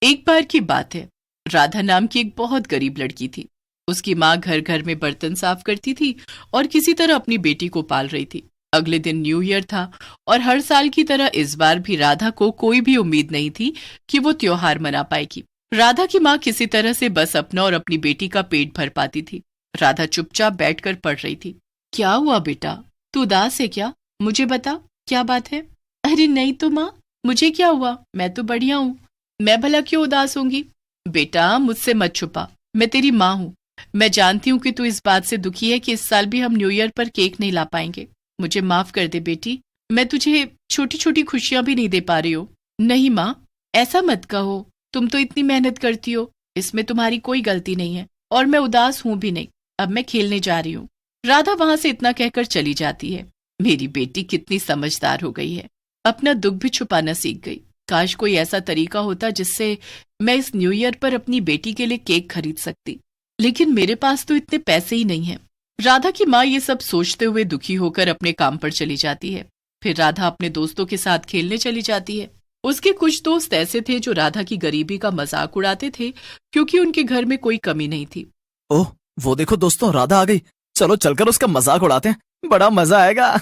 एक बार की बात है, राधा नाम की एक बहुत गरीब लड़की थी। उसकी माँ घर घर में बर्तन साफ करती थी और किसी तरह अपनी बेटी को पाल रही थी। अगले दिन न्यू ईयर था और हर साल की तरह इस बार भी राधा को कोई भी उम्मीद नहीं थी कि वो त्योहार मना पाएगी। राधा की माँ किसी तरह से बस अपना और अपनी बेटी का पेट भर पाती थी। राधा चुपचाप बैठकर पढ़ रही थी। क्या हुआ बेटा, तू उदास है क्या? मुझे बता, क्या बात है? अरे नहीं तो माँ, मुझे क्या हुआ, मैं तो बढ़िया हूँ। मैं भला क्यों उदास होंगी? बेटा मुझसे मत छुपा, मैं तेरी माँ हूँ। मैं जानती हूँ कि तू इस बात से दुखी है कि इस साल भी हम न्यू ईयर पर केक नहीं ला पाएंगे। मुझे माफ कर दे बेटी, मैं तुझे छोटी छोटी खुशियां भी नहीं दे पा रही हूँ। नहीं माँ, ऐसा मत कहो, तुम तो इतनी मेहनत करती हो, इसमें तुम्हारी कोई गलती नहीं है और मैं उदास हूँ भी नहीं। अब मैं खेलने जा रही हूँ। राधा वहां से इतना कहकर चली जाती है। मेरी बेटी कितनी समझदार हो गई है, अपना दुख भी छुपाना सीख गई। काश कोई ऐसा तरीका होता जिससे मैं इस न्यू ईयर पर अपनी बेटी के लिए केक खरीद सकती, लेकिन मेरे पास तो इतने पैसे ही नहीं हैं। राधा की माँ ये सब सोचते हुए दुखी होकर अपने काम पर चली जाती है। फिर राधा अपने दोस्तों के साथ खेलने चली जाती है। उसके कुछ दोस्त ऐसे थे जो राधा की गरीबी का मजाक उड़ाते थे, क्योंकि उनके घर में कोई कमी नहीं थी। ओह, वो देखो दोस्तों, राधा आ गई। चलो चलकर उसका मजाक उड़ाते हैं, बड़ा मजा आएगा।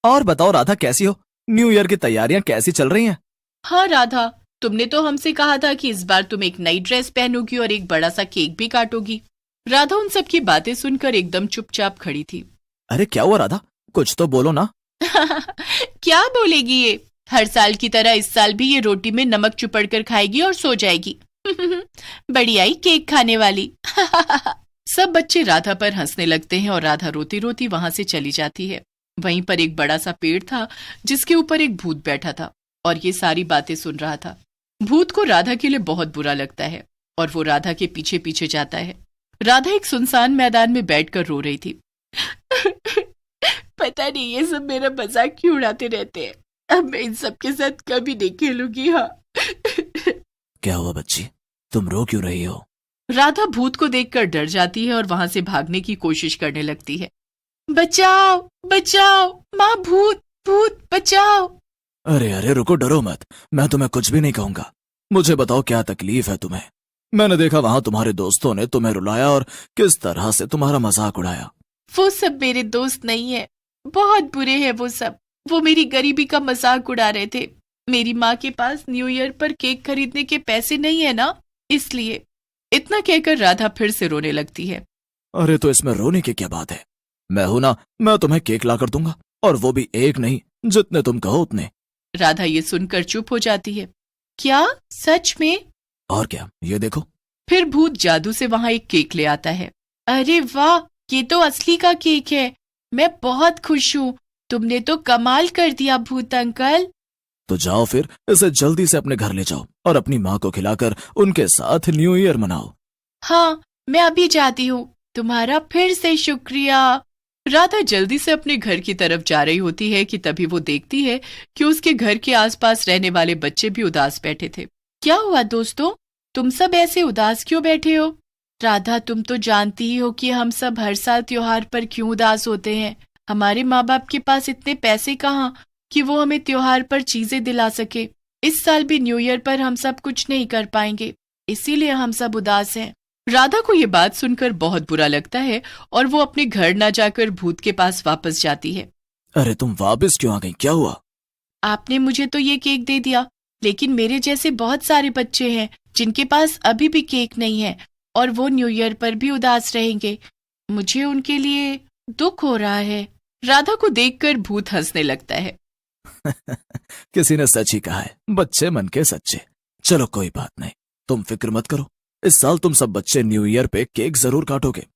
और बताओ राधा, कैसी हो? न्यू ईयर की तैयारियां कैसी चल रही हैं? हाँ राधा, तुमने तो हमसे कहा था कि इस बार तुम एक नई ड्रेस पहनोगी और एक बड़ा सा केक भी काटोगी। राधा उन सब की बातें सुनकर एकदम चुपचाप खड़ी थी। अरे क्या हुआ राधा, कुछ तो बोलो ना। क्या बोलेगी ये? हर साल की तरह इस साल भी ये रोटी में नमक चुपड़ कर खाएगी और सो जाएगी। बड़ी आई केक खाने वाली। सब बच्चे राधा पर हंसने लगते हैं और राधा रोती रोती वहां से चली जाती है। वहीं पर एक बड़ा सा पेड़ था जिसके ऊपर एक भूत बैठा था और ये सारी बातें सुन रहा था। भूत को राधा के लिए बहुत बुरा लगता है और वो राधा के पीछे पीछे जाता है। राधा एक सुनसान मैदान में बैठकर रो रही थी। पता नहीं ये सब मेरा मजाक क्यों उड़ाते रहते हैं, अब मैं इन सब के साथ कभी नहीं खेलूंगी। हाँ। क्या हुआ बच्ची, तुम रो क्यों रही हो? राधा भूत को देखकर डर जाती है और वहां से भागने की कोशिश करने लगती है। बचाओ बचाओ, माँ, भूत भूत बचाओ। अरे अरे रुको, डरो मत, मैं तुम्हें कुछ भी नहीं कहूंगा। मुझे बताओ क्या तकलीफ है तुम्हें? मैंने देखा वहां तुम्हारे दोस्तों ने तुम्हें रुलाया और किस तरह से तुम्हारा मजाक उड़ाया। वो सब मेरे दोस्त नहीं है, बहुत बुरे हैं वो सब। वो मेरी गरीबी का मजाक उड़ा रहे थे। मेरी माँ के पास न्यू ईयर पर केक खरीदने के पैसे नहीं है ना, इसलिए। इतना कहकर राधा फिर से रोने लगती है। अरे तो इसमें रोने की क्या बात है? मैं हूं ना, मैं तुम्हें केक ला कर दूंगा, और वो भी एक नहीं, जितने तुम कहो उतने। राधा ये सुनकर चुप हो जाती है। क्या, सच में? और क्या, ये देखो। फिर भूत जादू से वहां एक केक ले आता है। अरे वाह, ये तो असली का केक है। मैं बहुत खुश हूँ, तुमने तो कमाल कर दिया भूत अंकल। तो जाओ फिर, इसे जल्दी से अपने घर ले जाओ और अपनी माँ को खिलाकर उनके साथ न्यू ईयर मनाओ। हाँ, मैं अभी जाती हूँ, तुम्हारा फिर से शुक्रिया। राधा जल्दी से अपने घर की तरफ जा रही होती है कि तभी वो देखती है कि उसके घर के आसपास रहने वाले बच्चे भी उदास बैठे थे। क्या हुआ दोस्तों, तुम सब ऐसे उदास क्यों बैठे हो? राधा, तुम तो जानती ही हो कि हम सब हर साल त्योहार पर क्यों उदास होते हैं। हमारे माँ बाप के पास इतने पैसे कहाँ कि वो हमें त्योहार पर चीजें दिला सके। इस साल भी न्यू ईयर पर हम सब कुछ नहीं कर पाएंगे, इसीलिए हम सब उदास हैं। राधा को ये बात सुनकर बहुत बुरा लगता है और वो अपने घर न जाकर भूत के पास वापस जाती है। अरे तुम वापस क्यों आ गई, क्या हुआ? आपने मुझे तो ये केक दे दिया, लेकिन मेरे जैसे बहुत सारे बच्चे हैं जिनके पास अभी भी केक नहीं है और वो न्यू ईयर पर भी उदास रहेंगे। मुझे उनके लिए दुख हो रहा है। राधा को देखकर भूत हंसने लगता है। किसी ने सच ही कहा है, बच्चे मन के सच्चे। चलो कोई बात नहीं, तुम फिक्र मत करो, इस साल तुम सब बच्चे न्यू ईयर पे केक जरूर काटोगे।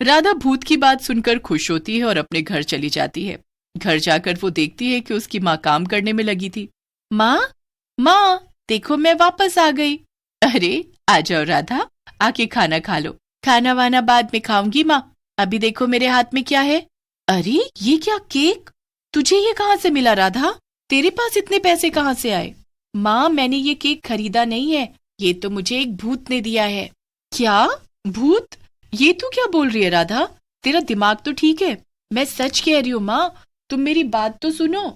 राधा भूत की बात सुनकर खुश होती है और अपने घर चली जाती है। घर जाकर वो देखती है कि उसकी माँ काम करने में लगी थी। माँ, देखो मैं वापस आ गई। अरे आ जाओ राधा, आके खाना खा लो। खाना वाना बाद में खाऊंगी माँ, अभी देखो मेरे हाथ में क्या है। अरे ये क्या केक, तुझे ये कहाँ से मिला राधा? तेरे पास इतने पैसे कहाँ से आए? माँ, मैंने ये केक खरीदा नहीं है, ये तो मुझे एक भूत ने दिया है। क्या, भूत? ये तू क्या बोल रही है राधा? तेरा दिमाग तो ठीक है? मैं सच कह रही हूँ माँ, तुम मेरी बात तो सुनो।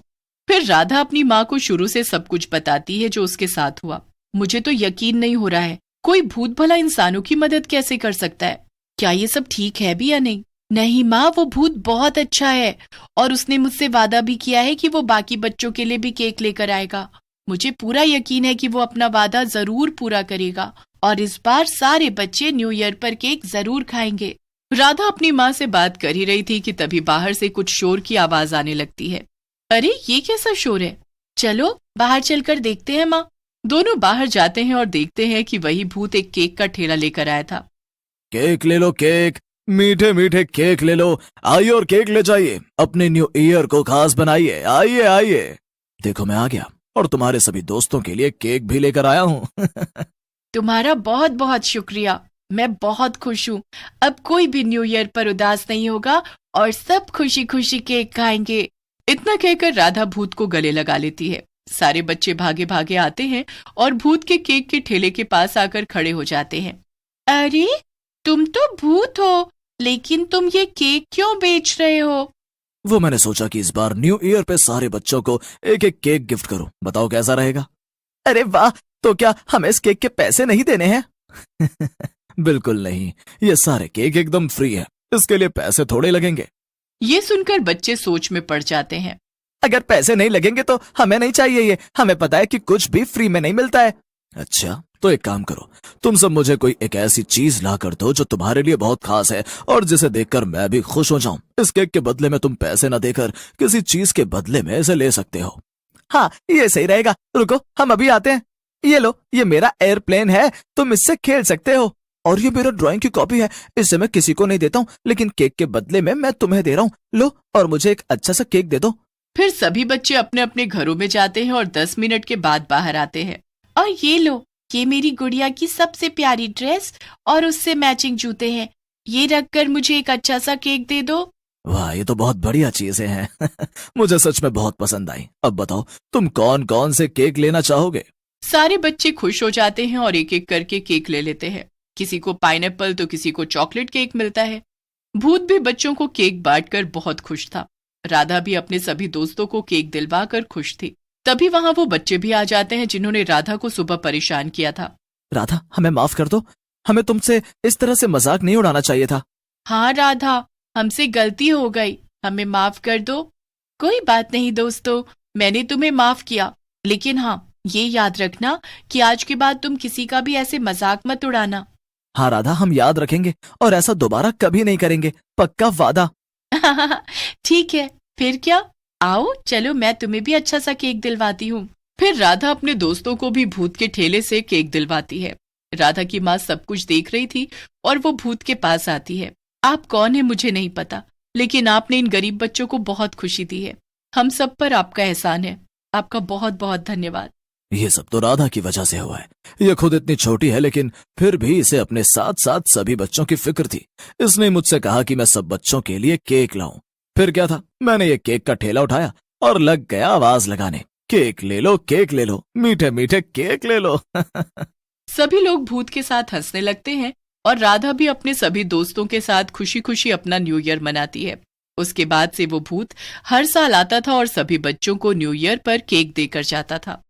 फिर राधा अपनी माँ को शुरू से सब कुछ बताती है जो उसके साथ हुआ। मुझे तो यकीन नहीं हो रहा है, कोई भूत भला इंसानों की मदद कैसे कर सकता है? क्या ये सब ठीक है भी या नहीं? नहीं माँ, वो भूत बहुत अच्छा है और उसने मुझसे वादा भी किया है कि वो बाकी बच्चों के लिए भी केक लेकर आएगा। मुझे पूरा यकीन है कि वो अपना वादा जरूर पूरा करेगा और इस बार सारे बच्चे न्यू ईयर पर केक जरूर खाएंगे। राधा अपनी माँ से बात कर ही रही थी कि तभी बाहर से कुछ शोर की आवाज आने लगती है। अरे ये कैसा शोर है? चलो बाहर चलकर देखते हैं माँ। दोनों बाहर जाते हैं और देखते हैं कि वही भूत एक केक का ठेला लेकर आया था। केक ले लो, केक, मीठे मीठे केक ले लो। आइए और केक ले जाइए, अपने न्यू ईयर को खास बनाइए। आइए आइए। देखो मैं आ गया और तुम्हारे सभी दोस्तों के लिए केक भी लेकर आया हूँ। तुम्हारा बहुत बहुत शुक्रिया, मैं बहुत खुश हूँ। अब कोई भी न्यू ईयर पर उदास नहीं होगा और सब खुशी खुशी केक खाएंगे। इतना कहकर राधा भूत को गले लगा लेती है। सारे बच्चे भागे भागे आते हैं और भूत के केक के ठेले के पास आकर खड़े हो जाते हैं। अरे तुम तो भूत हो, लेकिन तुम ये केक क्यों बेच रहे हो? वो मैंने सोचा कि इस बार न्यू ईयर पे सारे बच्चों को एक एक केक गिफ्ट करूं। बताओ कैसा रहेगा? अरे वाह, तो क्या हमें इस केक के पैसे नहीं देने हैं? बिल्कुल नहीं, ये सारे केक एकदम फ्री है, इसके लिए पैसे थोड़े लगेंगे। ये सुनकर बच्चे सोच में पड़ जाते हैं। अगर पैसे नहीं लगेंगे तो हमें नहीं चाहिए ये, हमें पता है कि कुछ भी फ्री में नहीं मिलता है। अच्छा तो एक काम करो, तुम सब मुझे कोई एक ऐसी चीज ला कर दो जो तुम्हारे लिए बहुत खास है और जिसे देखकर मैं भी खुश हो जाऊं। इस केक के बदले में तुम पैसे न देकर किसी चीज के बदले में इसे ले सकते हो। हाँ ये सही रहेगा, रुको हम अभी आते हैं। ये लो, ये मेरा एयरप्लेन है, तुम इससे खेल सकते हो। और ये मेरा ड्राइंग की कॉपी है, इसे मैं किसी को नहीं देता हूँ, लेकिन केक के बदले में मैं तुम्हें दे रहा हूँ। लो और मुझे एक अच्छा सा केक दे दो। फिर सभी बच्चे अपने अपने घरों में जाते हैं और 10 मिनट के बाद बाहर आते हैं। और ये लो, ये मेरी गुड़िया की सबसे प्यारी ड्रेस और उससे मैचिंग जूते हैं, ये रखकर मुझे एक अच्छा सा केक दे दो। वाह ये तो बहुत बढ़िया चीजें हैं। मुझे सच में बहुत पसंद आई। अब बताओ तुम कौन कौन से केक लेना चाहोगे? सारे बच्चे खुश हो जाते हैं और एक एक करके केक ले लेते हैं। किसी को पाइनएप्पल तो किसी को चॉकलेट केक मिलता है। भूत भी बच्चों को केक बांटकर बहुत खुश था। राधा भी अपने सभी दोस्तों को केक दिलवा कर खुश थी। तभी वहां वो बच्चे भी आ जाते हैं जिन्होंने राधा को सुबह परेशान किया था। राधा हमें माफ कर दो, हमें तुमसे इस तरह से मजाक नहीं उड़ाना चाहिए था। हाँ राधा, हमसे गलती हो गई, हमें माफ कर दो। कोई बात नहीं दोस्तों, मैंने तुम्हें माफ किया, लेकिन हाँ ये याद रखना कि आज के बाद तुम किसी का भी ऐसे मजाक मत उड़ाना। हाँ राधा, हम याद रखेंगे और ऐसा दोबारा कभी नहीं करेंगे, पक्का वादा। ठीक है, फिर क्या, आओ चलो मैं तुम्हें भी अच्छा सा केक दिलवाती हूँ। फिर राधा अपने दोस्तों को भी भूत के ठेले से केक दिलवाती है। राधा की माँ सब कुछ देख रही थी और वो भूत के पास आती है। आप कौन है मुझे नहीं पता, लेकिन आपने इन गरीब बच्चों को बहुत खुशी दी है। हम सब पर आपका एहसान है, आपका बहुत बहुत धन्यवाद। ये सब तो राधा की वजह से हुआ है। ये खुद इतनी छोटी है लेकिन फिर भी इसे अपने साथ साथ सभी बच्चों की फिक्र थी। इसने मुझसे कहा कि मैं सब बच्चों के लिए केक लाऊं। फिर क्या था, मैंने ये केक का ठेला उठाया और लग गया आवाज लगाने, केक ले लो, केक ले लो, मीठे मीठे केक ले लो। सभी लोग भूत के साथ हंसने लगते हैं और राधा भी अपने सभी दोस्तों के साथ खुशी खुशी अपना न्यू ईयर मनाती है। उसके बाद से वो भूत हर साल आता था और सभी बच्चों को न्यू ईयर पर केक देकर जाता था।